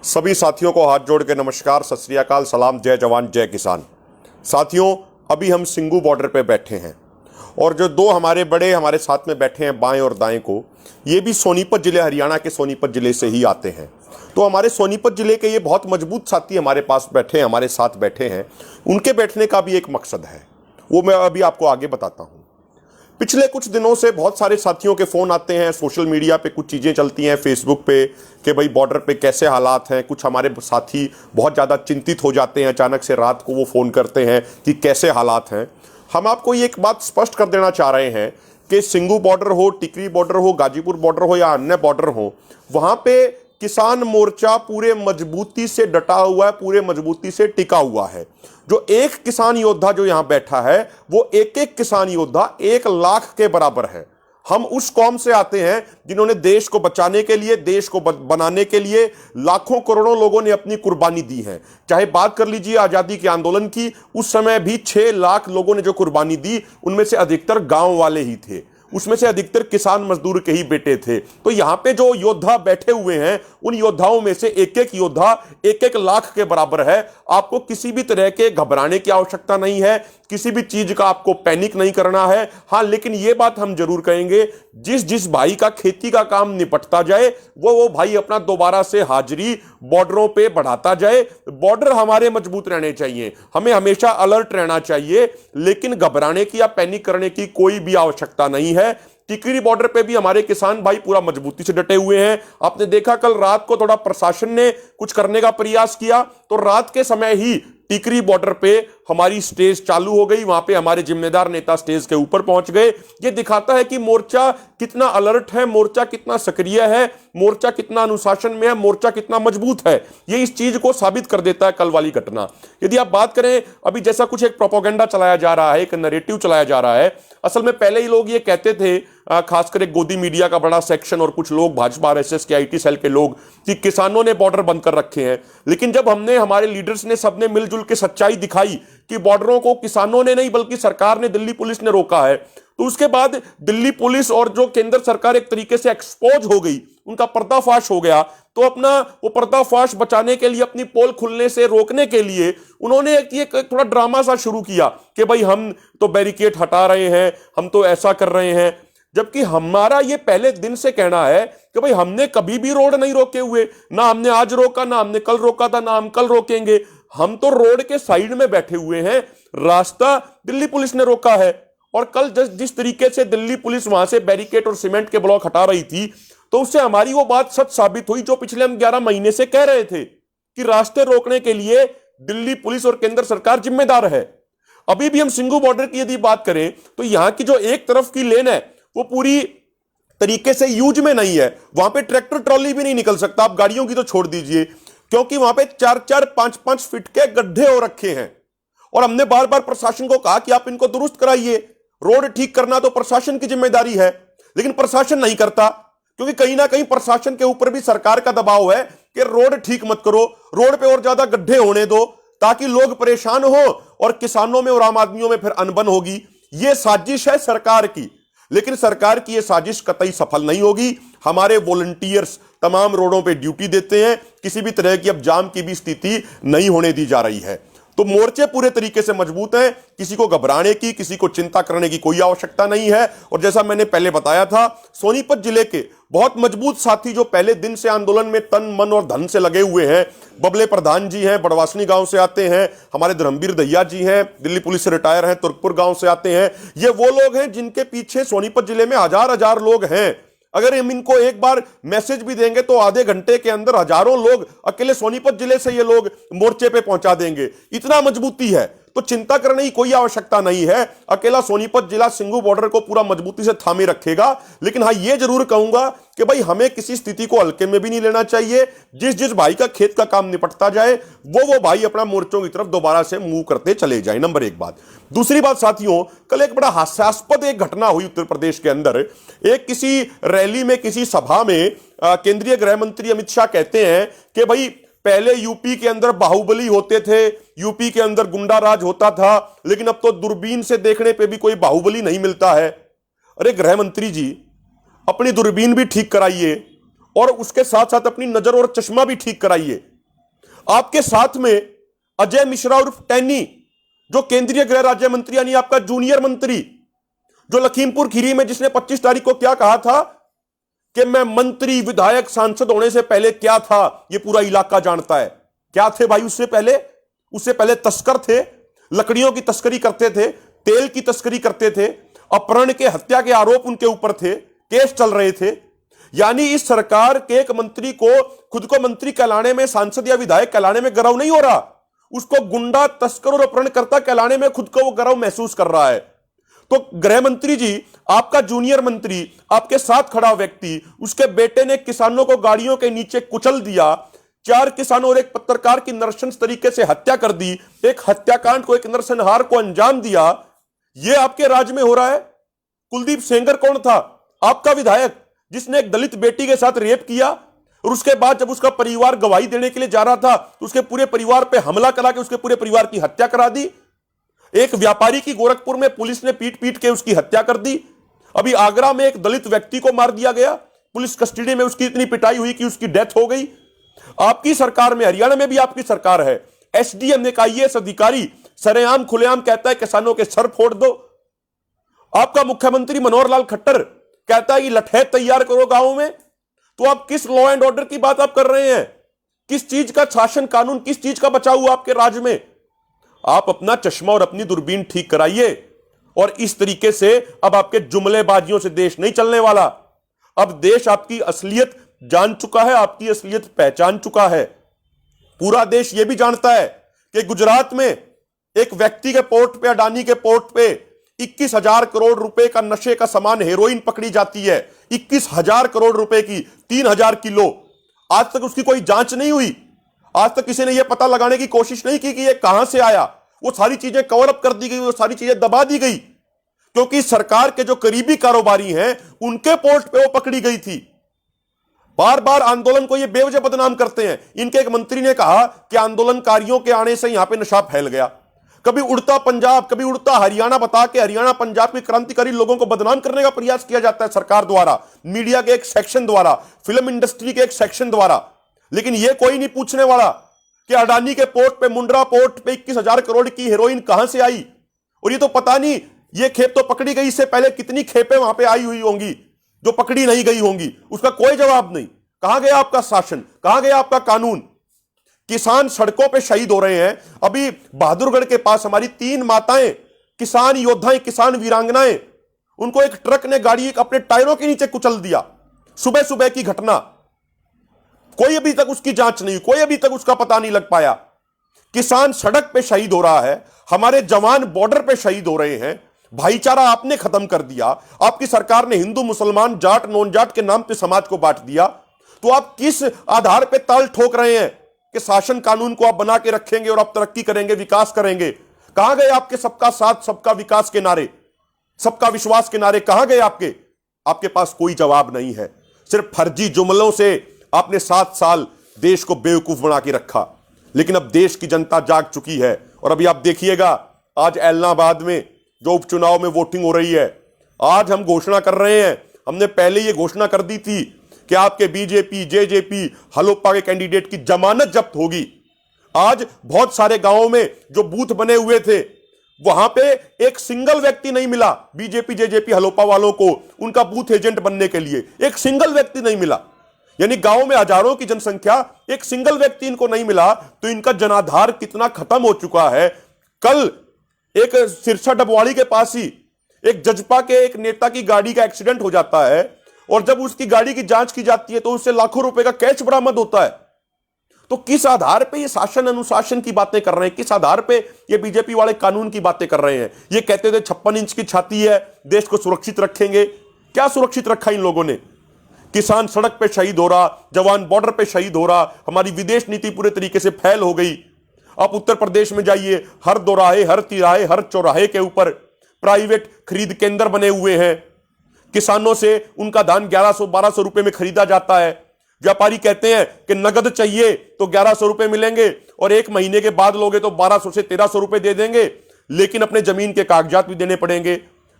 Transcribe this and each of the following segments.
सभी साथियों को हाथ जोड़ के नमस्कार, सत श्री अकाल, सलाम, जय जवान जय किसान। साथियों, अभी हम सिंगू बॉर्डर पे बैठे हैं और जो दो हमारे बड़े हमारे साथ में बैठे हैं बाएं और दाएं को, ये भी सोनीपत जिले, हरियाणा के सोनीपत जिले से ही आते हैं। तो हमारे सोनीपत जिले के ये बहुत मजबूत साथी हमारे पास बैठे हैं, हमारे साथ बैठे हैं। उनके बैठने का भी एक मकसद है, वो मैं अभी आपको आगे बताता हूँ। पिछले कुछ दिनों से बहुत सारे साथियों के फ़ोन आते हैं, सोशल मीडिया पे कुछ चीज़ें चलती हैं, फेसबुक पे, कि भाई बॉर्डर पे कैसे हालात हैं। कुछ हमारे साथी बहुत ज़्यादा चिंतित हो जाते हैं, अचानक से रात को वो फ़ोन करते हैं कि कैसे हालात हैं। हम आपको ये एक बात स्पष्ट कर देना चाह रहे हैं कि सिंगू बॉर्डर हो, टिकरी बॉर्डर हो, गाजीपुर बॉर्डर हो या अन्य बॉर्डर हो, वहाँ पे किसान मोर्चा पूरे मजबूती से डटा हुआ है, पूरे मजबूती से टिका हुआ है। जो एक किसान योद्धा जो यहां बैठा है, वो एक एक किसान योद्धा 1 लाख के बराबर है। हम उस कौम से आते हैं जिन्होंने देश को बचाने के लिए, देश को बनाने के लिए लाखों करोड़ों लोगों ने अपनी कुर्बानी दी है। चाहे बात कर लीजिए आजादी के आंदोलन की, उस समय भी 6 लाख लोगों ने जो कुर्बानी दी, उनमें से अधिकतर गांव वाले ही थे, उसमें से अधिकतर किसान मजदूर के ही बेटे थे। तो यहां पे जो योद्धा बैठे हुए हैं, उन योद्धाओं में से एक एक योद्धा 1-1 लाख के बराबर है। आपको किसी भी तरह के घबराने की आवश्यकता नहीं है, किसी भी चीज का आपको पैनिक नहीं करना है। हां, लेकिन यह बात हम जरूर कहेंगे, जिस जिस भाई का खेती का काम निपटता जाए, वो भाई अपना दोबारा से हाजिरी बॉर्डरों पे बढ़ाता जाए। बॉर्डर हमारे मजबूत रहने चाहिए, हमें हमेशा अलर्ट रहना चाहिए, लेकिन घबराने की या पैनिक करने की कोई भी आवश्यकता नहीं है। टिकरी बॉर्डर पे भी हमारे किसान भाई पूरा मजबूती से डटे हुए हैं। आपने देखा कल रात को थोड़ा प्रशासन ने कुछ करने का प्रयास किया, तो रात के समय ही टिकरी बॉर्डर पे हमारी स्टेज चालू हो गई। वहां पे हमारे जिम्मेदार नेता स्टेज के ऊपर पहुंच गए। ये दिखाता है कि मोर्चा कितना अलर्ट है, मोर्चा कितना सक्रिय है, मोर्चा कितना अनुशासन में है, मोर्चा कितना मजबूत है। ये इस चीज को साबित कर देता है कल वाली घटना। यदि आप बात करें, अभी जैसा कुछ एक प्रोपोगेंडा चलाया जा रहा है, एक नैरेटिव चलाया जा रहा है, असल में पहले ही लोग ये कहते थे, खासकर एक गोदी मीडिया का बड़ा सेक्शन और कुछ लोग भाजपा आरएसएस के आईटी सेल के लोग, कि किसानों ने बॉर्डर बंद कर रखे हैं। लेकिन जब हमने, हमारे लीडर्स ने, सबने मिलजुल के सच्चाई दिखाई कि बॉर्डरों को किसानों ने नहीं बल्कि सरकार ने, दिल्ली पुलिस ने रोका है, तो उसके बाद दिल्ली पुलिस और जो केंद्र सरकार एक तरीके से एक्सपोज हो गई, उनका पर्दाफाश हो गया। तो अपना वो पर्दाफाश बचाने के लिए, अपनी पोल खुलने से रोकने के लिए उन्होंने एक थोड़ा ड्रामा सा शुरू किया कि भाई हम तो बैरिकेड हटा रहे हैं, हम तो ऐसा कर रहे हैं। जबकि हमारा ये पहले दिन से कहना है कि भाई हमने कभी भी रोड नहीं रोके हुए, ना हमने आज रोका, ना हमने कल रोका था, ना हम कल रोकेंगे। हम तो रोड के साइड में बैठे हुए हैं, रास्ता दिल्ली पुलिस ने रोका है। और कल जिस तरीके से दिल्ली पुलिस वहां से बैरिकेड और सीमेंट के ब्लॉक हटा रही थी, तो उससे हमारी वो बात सच साबित हुई जो पिछले हम 11 महीने से कह रहे थे कि रास्ते रोकने के लिए दिल्ली पुलिस और केंद्र सरकार जिम्मेदार है। अभी भी हम सिंगू बॉर्डर की यदि बात करें, तो यहां की जो एक तरफ की लेन है वो पूरी तरीके से यूज में नहीं है। वहां पे ट्रैक्टर ट्रॉली भी नहीं निकल सकता, आप गाड़ियों की तो छोड़ दीजिए, क्योंकि वहां पे 4-4, 5-5 फीट के गड्ढे हो रखे हैं। और हमने बार बार प्रशासन को कहा कि आप इनको दुरुस्त कराइए, रोड ठीक करना तो प्रशासन की जिम्मेदारी है, लेकिन प्रशासन नहीं करता, क्योंकि कहीं ना कहीं प्रशासन के ऊपर भी सरकार का दबाव है कि रोड ठीक मत करो, रोड पे और ज्यादा गड्ढे होने दो, ताकि लोग परेशान हो और किसानों में और आम आदमियों में फिर अनबन होगी। यह साजिश है सरकार की, लेकिन सरकार की यह साजिश कतई सफल नहीं होगी। हमारे वॉलंटियर्स तमाम रोडों पे ड्यूटी देते हैं, किसी भी तरह की अब जाम की भी स्थिति नहीं होने दी जा रही है। तो मोर्चे पूरे तरीके से मजबूत हैं, किसी को घबराने की, किसी को चिंता करने की कोई आवश्यकता नहीं है। और जैसा मैंने पहले बताया था, सोनीपत जिले के बहुत मजबूत साथी जो पहले दिन से आंदोलन में तन मन और धन से लगे हुए हैं, बबले प्रधान जी हैं, बड़वासनी गांव से आते हैं, हमारे धर्मवीर दहिया जी हैं, दिल्ली पुलिस से रिटायर हैं, तुर्कपुर गांव से आते हैं। ये वो लोग हैं जिनके पीछे सोनीपत जिले में हजार हजार लोग हैं। अगर हम इनको एक बार मैसेज भी देंगे तो आधे घंटे के अंदर हजारों लोग अकेले सोनीपत जिले से ये लोग मोर्चे पे पहुंचा देंगे, इतना मजबूती है। तो चिंता करने की कोई आवश्यकता नहीं है। अकेला सोनीपत जिला सिंगू बॉर्डर को पूरा मजबूती से थामे रखेगा। लेकिन हाँ, ये जरूर कहूंगा कि भाई हमें किसी स्थिति को हल्के में भी नहीं लेना चाहिए। जिस जिस भाई का खेत का काम निपटता जाए, वो भाई अपना मोर्चों की तरफ दोबारा से मूव करते चले जाए। नंबर एक बात। दूसरी बात साथियों, कल एक बड़ा हास्यास्पद एक घटना हुई उत्तर प्रदेश के अंदर। एक किसी रैली में, किसी सभा में केंद्रीय गृह मंत्री अमित शाह कहते हैं कि भाई पहले यूपी के अंदर बाहुबली होते थे, यूपी के अंदर गुंडा राज होता था, लेकिन अब तो दूरबीन से देखने पे भी कोई बाहुबली नहीं मिलता है। अरे गृह मंत्री जी, अपनी दूरबीन भी ठीक कराइए और उसके साथ साथ अपनी नजर और चश्मा भी ठीक कराइए। आपके साथ में अजय मिश्रा उर्फ टैनी, जो केंद्रीय गृह राज्य मंत्री यानी आपका जूनियर मंत्री, जो लखीमपुर खीरी में जिसने 25 तारीख को क्या कहा था कि मैं मंत्री विधायक सांसद होने से पहले क्या था यह पूरा इलाका जानता है। क्या थे भाई उससे पहले तस्कर थे, लकड़ियों की तस्करी करते थे, तेल की तस्करी करते थे, अपहरण के हत्या के आरोप उनके ऊपर थे, केस चल रहे थे। यानी इस सरकार के एक मंत्री को खुद को मंत्री कहलाने में, सांसद या विधायक कहलाने में गर्व नहीं हो रहा, उसको गुंडा, तस्कर और अपहरणकर्ता कहलाने में खुद को वो गर्व महसूस कर रहा है। तो गृह मंत्री जी, आपका जूनियर मंत्री, आपके साथ खड़ा व्यक्ति, उसके बेटे ने किसानों को गाड़ियों के नीचे कुचल दिया, 4 किसानों और एक पत्रकार की नृशंस तरीके से हत्या कर दी, एक हत्याकांड को, एक नरसंहार को अंजाम दिया। यह आपके राज्य में हो रहा है। कुलदीप सेंगर कौन था? आपका विधायक, जिसने एक दलित बेटी के साथ रेप किया और उसके बाद जब उसका परिवार गवाही देने के लिए जा रहा था तो उसके पूरे परिवार पे हमला करा के उसके पूरे परिवार की हत्या करा दी। एक व्यापारी की गोरखपुर में पुलिस ने पीट पीट के उसकी हत्या कर दी। अभी आगरा में एक दलित व्यक्ति को मार दिया गया, पुलिस कस्टडी में उसकी इतनी पिटाई हुई कि उसकी डेथ हो गई। आपकी सरकार में, हरियाणा में भी आपकी सरकार है, एसडीएम एक आईएएस अधिकारी सरेआम खुलेआम कहता है किसानों के सर फोड़ दो। आपका मुख्यमंत्री मनोहर लाल खट्टर कहता है कि लठैत तैयार करो गांवों में। तो आप किस लॉ एंड ऑर्डर की बात आप कर रहे हैं? किस चीज का शासन कानून, किस चीज का बचाव हुआ आपके राज्य में? आप अपना चश्मा और अपनी दूरबीन ठीक कराइए। और इस तरीके से अब आपके जुमलेबाजियों से देश नहीं चलने वाला। अब देश आपकी असलियत जान चुका है, आपकी असलियत पहचान चुका है। पूरा देश यह भी जानता है कि गुजरात में एक व्यक्ति के पोर्ट पे, अडानी के पोर्ट पे 21,000 करोड़ रुपए का नशे का सामान, हेरोइन पकड़ी जाती है। 21,000 करोड़ रुपए की, 3,000 किलो। आज तक उसकी कोई जांच नहीं हुई। आज तक किसी ने यह पता लगाने की कोशिश नहीं की कि यह कहां से आया। वो सारी चीजें कवर अप कर दी गई, वो सारी चीजें दबा दी गई, क्योंकि सरकार के जो करीबी कारोबारी हैं उनके पोर्ट पे वो पकड़ी गई थी। बार बार आंदोलन को ये बेवजह बदनाम करते हैं। इनके एक मंत्री ने कहा कि आंदोलनकारियों के आने से यहां पे नशा फैल गया। कभी उड़ता पंजाब, कभी उड़ता हरियाणा बता के हरियाणा पंजाब के क्रांतिकारी लोगों को बदनाम करने का प्रयास किया जाता है सरकार द्वारा, मीडिया के एक सेक्शन द्वारा, फिल्म इंडस्ट्री के एक सेक्शन द्वारा। लेकिन यह कोई नहीं पूछने वाला कि अडानी के पोर्ट पे, मुंड्रा पोर्ट पे 21,000 करोड़ की हेरोइन कहां से आई। और ये तो पता नहीं, ये खेप तो पकड़ी गई, इससे पहले कितनी खेपें वहां पे आई हुई होंगी जो पकड़ी नहीं गई होंगी। उसका कोई जवाब नहीं। कहां गया आपका शासन, कहां गया आपका कानून? किसान सड़कों पे शहीद हो रहे हैं। अभी बहादुरगढ़ के पास हमारी 3 माताएं, किसान योद्धाएं, किसान वीरांगनाएं, उनको एक ट्रक ने गाड़ी एक अपने टायरों के नीचे कुचल दिया। सुबह सुबह की घटना, कोई अभी तक उसकी जांच नहीं, कोई अभी तक उसका पता नहीं लग पाया। किसान सड़क पे शहीद हो रहा है, हमारे जवान बॉर्डर पे शहीद हो रहे हैं। भाईचारा आपने खत्म कर दिया। आपकी सरकार ने हिंदू मुसलमान, जाट नॉन जाट के नाम पे समाज को बांट दिया। तो आप किस आधार पे ताल ठोक रहे हैं कि शासन कानून को आप बना के रखेंगे और आप तरक्की करेंगे, विकास करेंगे? कहां गए आपके सबका साथ, सबका विकास के नारे, सबका विश्वास के नारे? कहां गए आपके? आपके पास कोई जवाब नहीं है। सिर्फ फर्जी जुमलों से आपने 7 साल देश को बेवकूफ बना के रखा। लेकिन अब देश की जनता जाग चुकी है। और अभी आप देखिएगा, आज इलाहाबाद में जो उपचुनाव में वोटिंग हो रही है, आज हम घोषणा कर रहे हैं, हमने पहले यह घोषणा कर दी थी कि आपके बीजेपी, जेजेपी, हलोपा के कैंडिडेट की जमानत जब्त होगी। आज बहुत सारे गांवों में जो बूथ बने हुए थे, वहां पे एक सिंगल व्यक्ति नहीं मिला बीजेपी, जेजेपी, हलोपा वालों को उनका बूथ एजेंट बनने के लिए। एक सिंगल व्यक्ति नहीं मिला। यानी गांव में हजारों की जनसंख्या, एक सिंगल व्यक्ति इनको नहीं मिला। तो इनका जनाधार कितना खत्म हो चुका है। कल एक सिरसा डबवाड़ी के पास ही एक जजपा के एक नेता की गाड़ी का एक्सीडेंट हो जाता है, और जब उसकी गाड़ी की जांच की जाती है तो उससे लाखों रुपए का कैश बरामद होता है। तो किस आधार पे ये शासन अनुशासन की बातें कर रहे हैं? किस आधार पे ये बीजेपी वाले कानून की बातें कर रहे हैं? ये कहते थे 56 इंच की छाती है, देश को सुरक्षित रखेंगे। क्या सुरक्षित रखा इन लोगों ने? किसान सड़क पे शहीद हो रहा, जवान बॉर्डर पे शहीद हो रहा, हमारी विदेश नीति पूरे तरीके से फैल हो गई। आप उत्तर प्रदेश में जाइए, हर दोराहे, हर तिराहे, हर चौराहे के ऊपर प्राइवेट खरीद केंद्र बने हुए हैं। किसानों से उनका धान 1100-1200 रुपए में खरीदा जाता है। व्यापारी कहते हैं कि नगद चाहिए तो 1100 रुपए मिलेंगे, और 1 महीने के बाद लोगे तो 1200 से 1300 रुपए दे देंगे, लेकिन अपने जमीन के कागजात भी देने पड़ेंगे।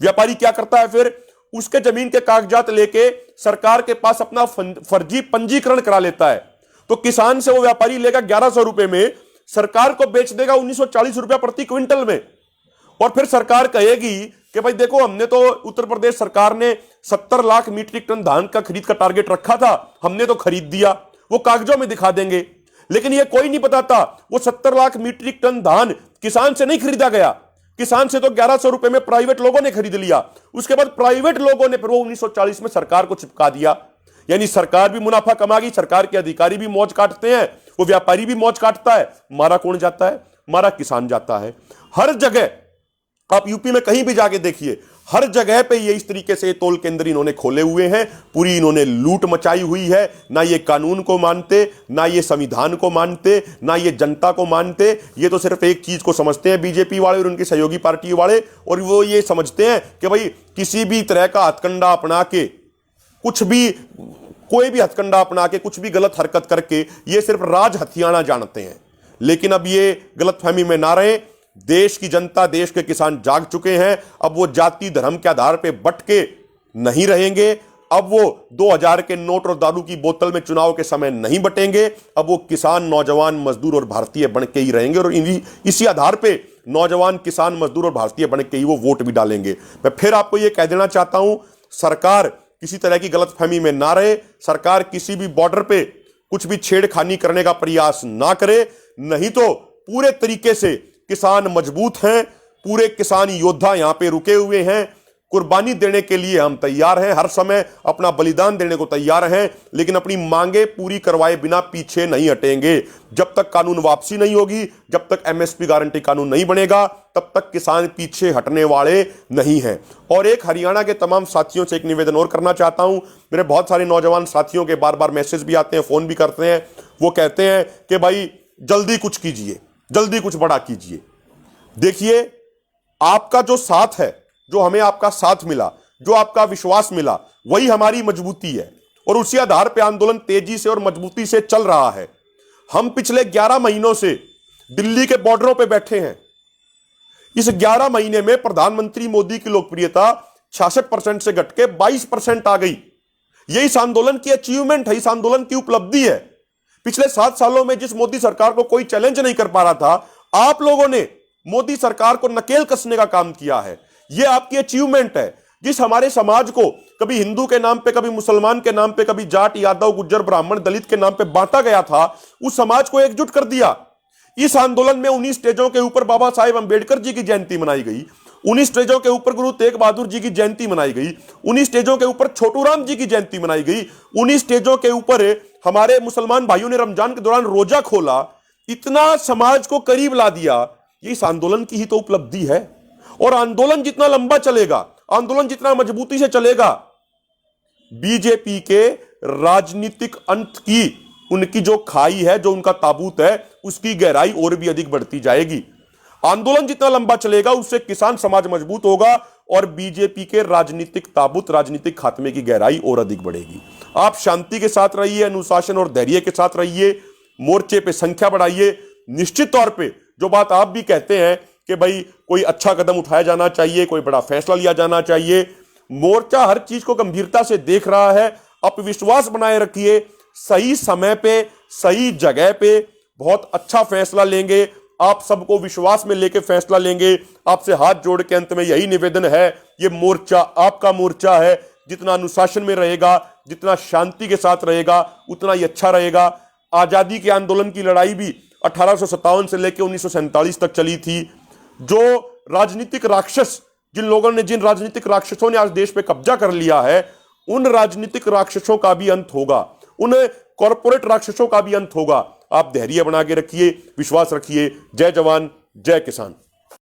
व्यापारी क्या करता है फिर? उसके जमीन के कागजात लेके सरकार के पास अपना फर्जी पंजीकरण करा लेता है। तो किसान से वो व्यापारी लेगा 1100 रुपए में, सरकार को बेच देगा 1940 रुपया प्रति क्विंटल में। और फिर सरकार कहेगी कि भाई देखो, हमने तो उत्तर प्रदेश सरकार ने 70 लाख मीट्रिक टन धान का खरीद का टारगेट रखा था, हमने तो खरीद दिया। वो कागजों में दिखा देंगे, लेकिन ये कोई नहीं बताता वो 70 लाख मीट्रिक टन धान किसान से नहीं खरीदा गया। किसान से तो 1100 रुपए में प्राइवेट लोगों ने खरीद लिया। उसके बाद प्राइवेट लोगों ने फिर वो 1940 में सरकार को चिपका दिया। यानी सरकार भी मुनाफा कमा गई, सरकार के अधिकारी भी मौज काटते हैं, वो व्यापारी भी मौज काटता है। मारा कौन जाता है? मारा किसान जाता है। हर जगह आप यूपी में कहीं भी जाके देखिए, हर जगह पे ये इस तरीके से तोल केंद्र इन्होंने खोले हुए हैं। पूरी इन्होंने लूट मचाई हुई है। ना ये कानून को मानते, ना ये संविधान को मानते, ना ये जनता को मानते। ये तो सिर्फ एक चीज को समझते हैं बीजेपी वाले और उनकी सहयोगी पार्टी वाले, और वो ये समझते हैं कि भाई किसी भी तरह का हथकंडा अपना के, कुछ भी, कोई भी हथकंडा अपना के कुछ भी गलत हरकत करके ये सिर्फ राज हथियाना जानते हैं। लेकिन अब ये गलतफहमी में ना रहे। देश की जनता, देश के किसान जाग चुके हैं। अब वो जाति धर्म के आधार पे बट के नहीं रहेंगे। अब वो 2000 के नोट और दारू की बोतल में चुनाव के समय नहीं बटेंगे। अब वो किसान, नौजवान, मजदूर और भारतीय बन के ही रहेंगे, और इसी आधार पे नौजवान, किसान, मजदूर और भारतीय बन के ही वो वोट भी डालेंगे। मैं फिर आपको ये कह देना चाहता हूं, सरकार किसी तरह की गलतफहमी में ना रहे। सरकार किसी भी बॉर्डर पे कुछ भी छेड़खानी करने का प्रयास ना करे, नहीं तो पूरे तरीके से किसान मजबूत हैं। पूरे किसान योद्धा यहां पे रुके हुए हैं। कुर्बानी देने के लिए हम तैयार हैं, हर समय अपना बलिदान देने को तैयार हैं, लेकिन अपनी मांगे पूरी करवाए बिना पीछे नहीं हटेंगे। जब तक कानून वापसी नहीं होगी, जब तक एमएसपी गारंटी कानून नहीं बनेगा, तब तक किसान पीछे हटने वाले नहीं हैं। और एक हरियाणा के तमाम साथियों से एक निवेदन और करना चाहता हूं। मेरे बहुत सारे नौजवान साथियों के बार बार मैसेज भी आते हैं, फोन भी करते हैं। वो कहते हैं कि भाई जल्दी कुछ कीजिए, जल्दी कुछ बड़ा कीजिए। देखिए, आपका जो साथ है, जो हमें आपका साथ मिला, जो आपका विश्वास मिला, वही हमारी मजबूती है, और उसी आधार पर आंदोलन तेजी से और मजबूती से चल रहा है। हम पिछले 11 महीनों से दिल्ली के बॉर्डरों पे बैठे हैं। इस 11 महीने में प्रधानमंत्री मोदी की लोकप्रियता 66% से घट के 22% आ गई। यह इस आंदोलन की अचीवमेंट है, इस आंदोलन की उपलब्धि है। पिछले 7 सालों में जिस मोदी सरकार को कोई चैलेंज नहीं कर पा रहा था, आप लोगों ने मोदी सरकार को नकेल कसने का काम किया है। यह आपकी अचीवमेंट है। जिस हमारे समाज को कभी हिंदू के नाम पे, कभी मुसलमान के नाम पे, कभी जाट, यादव, गुज्जर, ब्राह्मण, दलित के नाम पे बांटा गया था, उस समाज को एकजुट कर दिया। इस आंदोलन में 19 स्टेजों के ऊपर बाबा साहेब अंबेडकर जी की जयंती मनाई गई। 19 स्टेजों के ऊपर गुरु तेग बहादुर जी की जयंती मनाई गई। 19 स्टेजों के ऊपर छोटू राम जी की जयंती मनाई गई। 19 स्टेजों के ऊपर हमारे मुसलमान भाइयों ने रमजान के दौरान रोजा खोला। इतना समाज को करीब ला दिया। ये इस आंदोलन की ही तो उपलब्धि है। और आंदोलन जितना लंबा चलेगा, आंदोलन जितना मजबूती से चलेगा, बीजेपी के राजनीतिक अंत की उनकी जो खाई है, जो उनका ताबूत है, उसकी गहराई और भी अधिक बढ़ती जाएगी। आंदोलन जितना लंबा चलेगा, उससे किसान समाज मजबूत होगा और बीजेपी के राजनीतिक ताबूत, राजनीतिक खात्मे की गहराई और अधिक बढ़ेगी। आप शांति के साथ रहिए, अनुशासन और धैर्य के साथ रहिए, मोर्चे पे संख्या बढ़ाइए। निश्चित तौर पे जो बात आप भी कहते हैं कि भाई कोई अच्छा कदम उठाया जाना चाहिए, कोई बड़ा फैसला लिया जाना चाहिए, मोर्चा हर चीज को गंभीरता से देख रहा है। आप विश्वास बनाए रखिए, सही समय पे, सही जगह पे बहुत अच्छा फैसला लेंगे। आप सबको विश्वास में लेके फैसला लेंगे। आपसे हाथ जोड़ के अंत में यही निवेदन है, ये मोर्चा आपका मोर्चा है। जितना अनुशासन में रहेगा, जितना शांति के साथ रहेगा, उतना ही अच्छा रहेगा। आजादी के आंदोलन की लड़ाई भी 1857 से लेकर 1947 तक चली थी। जो राजनीतिक राक्षस, जिन राजनीतिक राक्षसों ने आज देश पे कब्जा कर लिया है, उन राजनीतिक राक्षसों का भी अंत होगा, उन कॉरपोरेट राक्षसों का भी अंत होगा। आप धैर्य बना के रखिए, विश्वास रखिए। जय जवान, जय किसान।